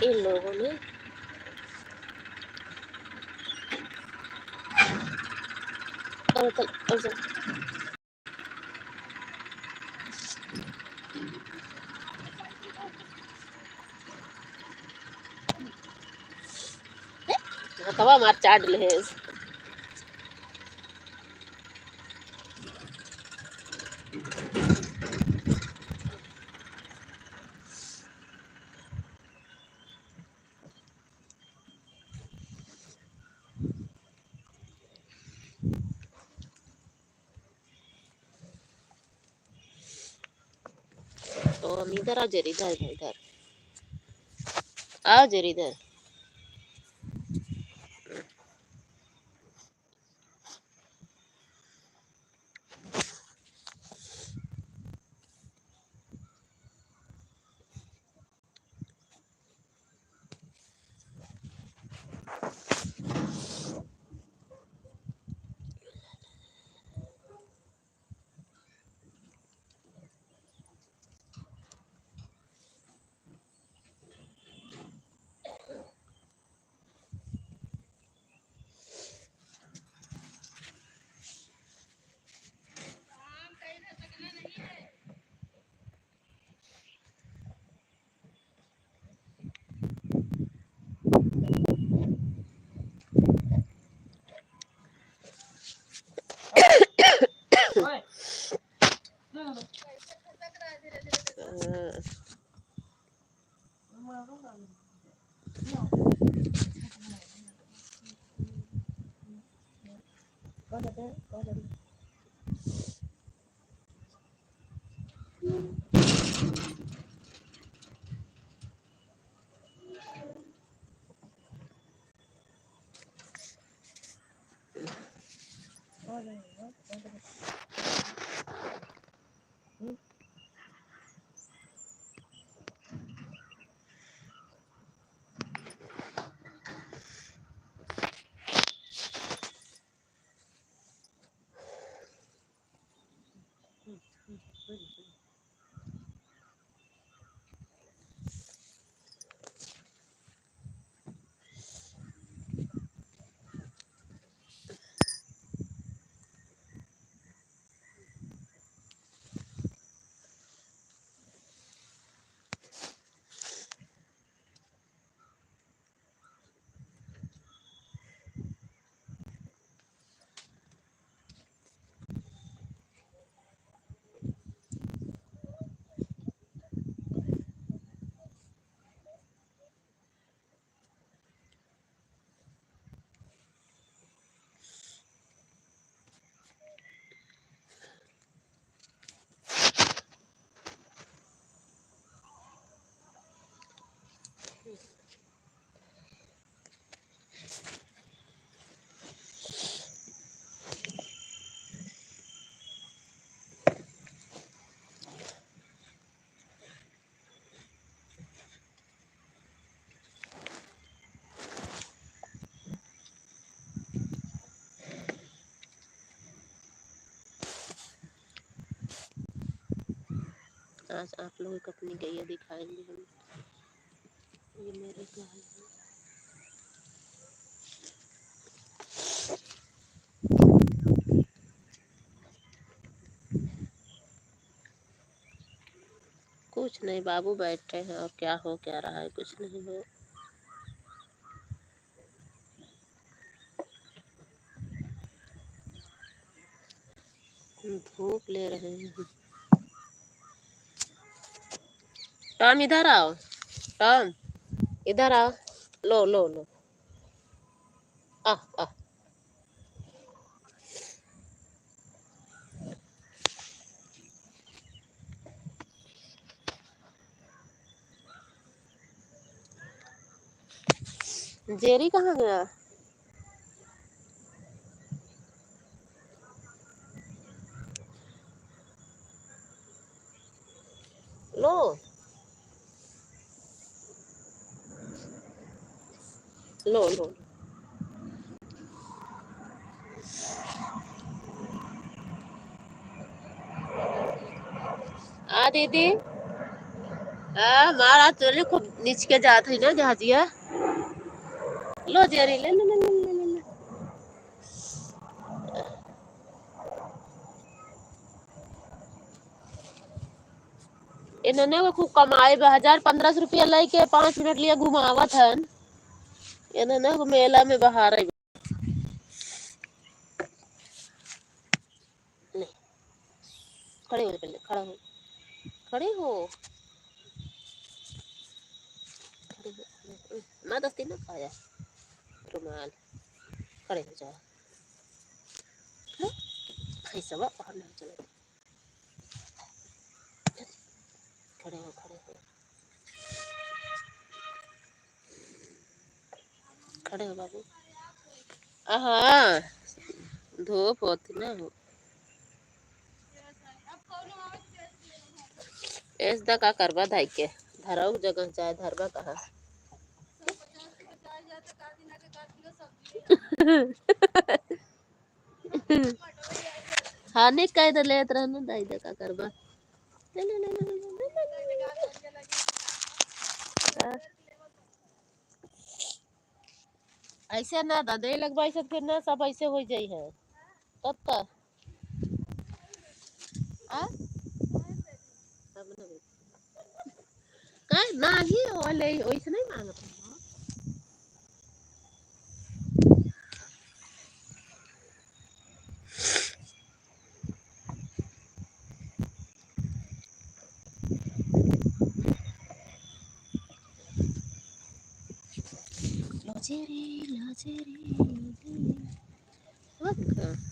इन लोगों ने हवा मार चाट ले तो हम इधर आ जर इधर आ जर इधर आज आप लोगों को अपनी गैया दिखाएंगे हम। ये मेरे गाय है। कुछ नहीं, बाबू बैठे हैं और क्या हो क्या रहा है कुछ नहीं हो। धूप ले रहे हैं। टॉम इधर आओ, टॉम इधर आओ, लो लो लो, आ आ जेरी कहाँ गया? लो लो लो, आ दीदी मारा चले खूब नीच के जात है ना जहाजिया लो जेरी ले ले ले ले ले ले ले। इन्होंने वो खूब कमाए 1000-1500 रुपया लेके 5 मिनट लिए घुमावत है इन्होंने वो मेला में बाहर है नहीं खड़े हो पहले खड़ा हो खड़े हो खड़े हो माँ दस्ती ना खाया रुमाल खड़े हो जाओ ऐसा बाहर नहीं चले खड़े हो खड़े हो खड़े हो बाबू हाँ धूप होती ना हो ऐसा का करवा धाई के धराऊ जगह चाहे धरवा कहा हाँ नहीं कह दे लेत रहना दाई दे का करवा ले ले ले ले ले ले ले ले ले। हाँ, ऐसे ना दादे लगवाई सब फिर ना सब ऐसे हो जाई है तब का आ तब ना का नहीं वाले वैसे नहीं मांगत लजेरी लजेरी लजेरी